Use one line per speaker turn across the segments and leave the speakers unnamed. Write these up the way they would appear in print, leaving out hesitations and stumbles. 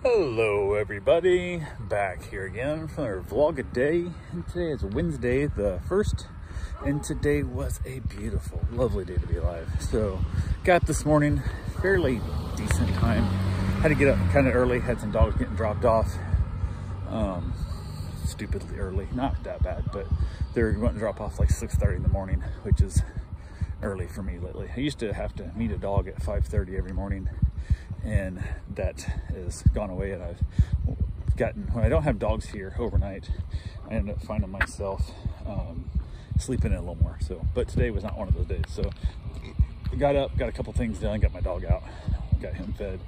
Hello everybody, back here again for our vlog a day, and today is Wednesday the 1st, and today was a beautiful, lovely day to be alive. So got up this morning, fairly decent time, had to get up kind of early, had some dogs getting dropped off, stupidly early, not that bad, but they're going to drop off like 6:30 in the morning, which is early for me lately. I used to have to meet a dog at 5:30 every morning, and that has gone away. And I've gotten, when I don't have dogs here overnight, I end up finding myself sleeping in a little more. So, but today was not one of those days. So I got up, got a couple things done, got my dog out, got him fed,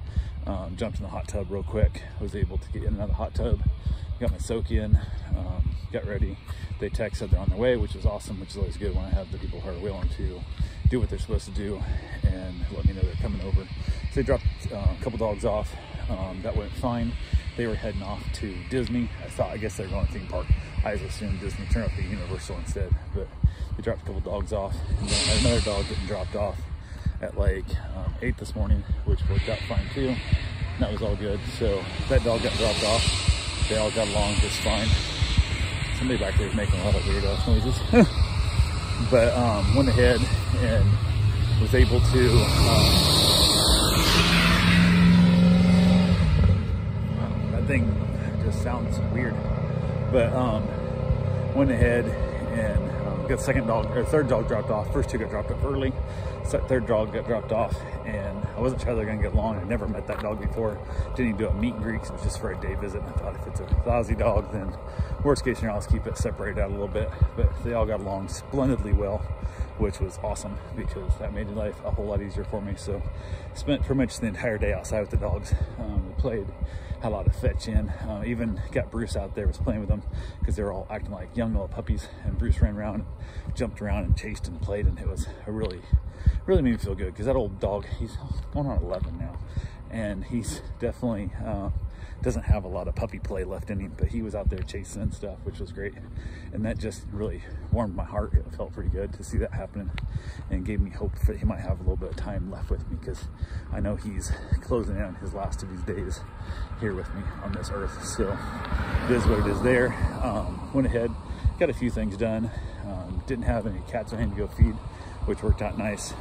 jumped in the hot tub real quick, was able to get in another hot tub, got my soak in, got ready. They texted they're on their way, which is awesome, which is always good when I have the people who are willing to do what they're supposed to do and let me know they're coming over. So they dropped a couple dogs off. That went fine. They were heading off to Disney. I guess they're going to theme park. I assumed Disney, turned out to be Universal instead. But they dropped a couple dogs off, and then I had another dog getting dropped off at like 8 this morning, which worked out fine too. And that was all good. So that dog got dropped off. They all got along just fine. Somebody back there is making a lot of weird ass noises. But went ahead and was able to that thing just sounds weird, but went ahead and got second dog or third dog dropped off. First two got dropped off early, third dog got dropped off, and I wasn't sure they're gonna get along. I never met that dog before, didn't even do a meet and greet, 'cause it was just for a day visit. And I thought if it's a lousy dog, then worst case scenario, I'll keep it separated out a little bit. But they all got along splendidly well, which was awesome because that made life a whole lot easier for me. So spent pretty much the entire day outside with the dogs. We played, had a lot of fetch in, even got Bruce out there, was playing with them because they were all acting like young little puppies, and Bruce ran around, jumped around and chased and played, and it was a really made me feel good because that old dog, he's going on 11 now, and he's definitely doesn't have a lot of puppy play left in him, but he was out there chasing and stuff, which was great. And that just really warmed my heart. It felt pretty good to see that happening and gave me hope that he might have a little bit of time left with me, because I know he's closing in on his last of these days here with me on this earth. So it is what it is there. Went ahead, got a few things done. Didn't have any cats or anything to go feed, which worked out nice.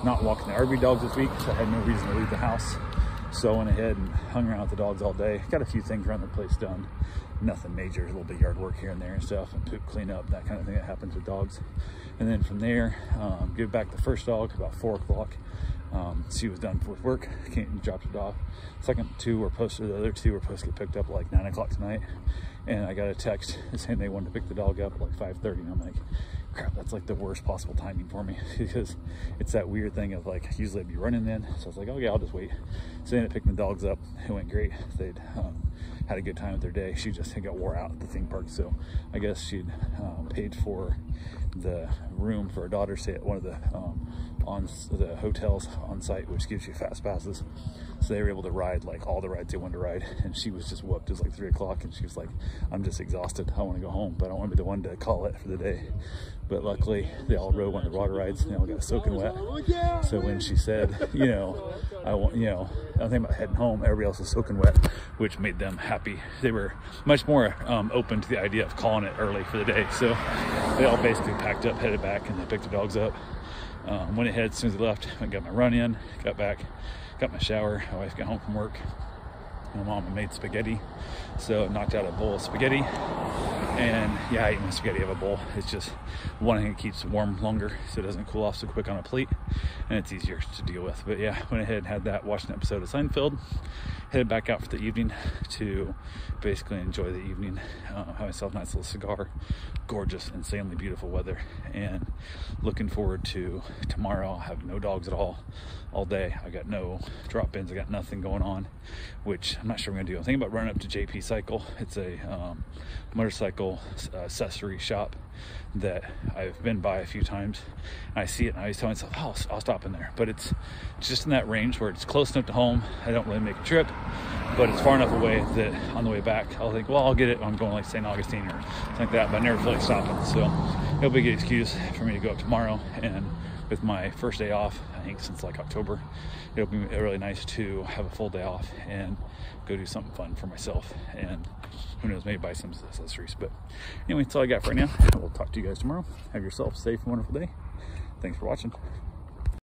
Not walking the RV dogs this week, so I had no reason to leave the house. So I went ahead and hung around with the dogs all day. Got a few things around the place done. Nothing major, a little bit of yard work here and there and stuff, and poop cleanup, that kind of thing that happens with dogs. And then from there, give back the first dog about 4 o'clock. She was done with work, came and dropped it off. The other two were supposed to get picked up at like 9 o'clock tonight. And I got a text saying they wanted to pick the dog up at like 5:30, and I'm like, crap, that's like the worst possible timing for me, because it's that weird thing of like, usually I'd be running then. So I was like, oh yeah, I'll just wait. So they ended up picking the dogs up. It went great. They'd had a good time with their day. She just got wore out at the theme park. So I guess she'd paid for the room for her daughter to stay at one of the hotels on site, which gives you fast passes. So they were able to ride like all the rides they wanted to ride, and she was just whooped. It was like 3 o'clock, and she was like, I'm just exhausted. I want to go home, but I don't want to be the one to call it for the day. But luckily, they all rode one of the water rides, and they all got soaking wet. So when she said, you know, I'm thinking about heading home, everybody else was soaking wet, which made them happy. They were much more open to the idea of calling it early for the day. So they all basically packed up, headed back, and they picked the dogs up. Went ahead as soon as I left, went and got my run in, got back, got my shower. My wife got home from work. My mom made spaghetti, so knocked out a bowl of spaghetti. And yeah, I eat my spaghetti out of a bowl. It's just one thing that keeps it warm longer, so it doesn't cool off so quick on a plate, and it's easier to deal with. But yeah, went ahead and had that, watched an episode of Seinfeld, headed back out for the evening to basically enjoy the evening, have myself a nice little cigar, gorgeous, insanely beautiful weather, and looking forward to tomorrow. I'll have no dogs at all day. I got no drop-ins, I got nothing going on, which I'm not sure I'm gonna do. I'm thinking about running up to JP Cycle. It's a motorcycle accessory shop that I've been by a few times. And I see it and I always tell myself, oh, I'll stop in there. But it's just in that range where it's close enough to home. I don't really make a trip, but it's far enough away that on the way back, I'll think, well, I'll get it. I'm going like St. Augustine or something like that, but I never feel like stopping. So it'll be a good excuse for me to go up tomorrow. And with my first day off, think, since like October. It'll be really nice to have a full day off and go do something fun for myself, and who knows, maybe buy some accessories. But anyway, that's all I got for right now. We'll talk to you guys tomorrow. Have yourself a safe and wonderful day. Thanks for watching.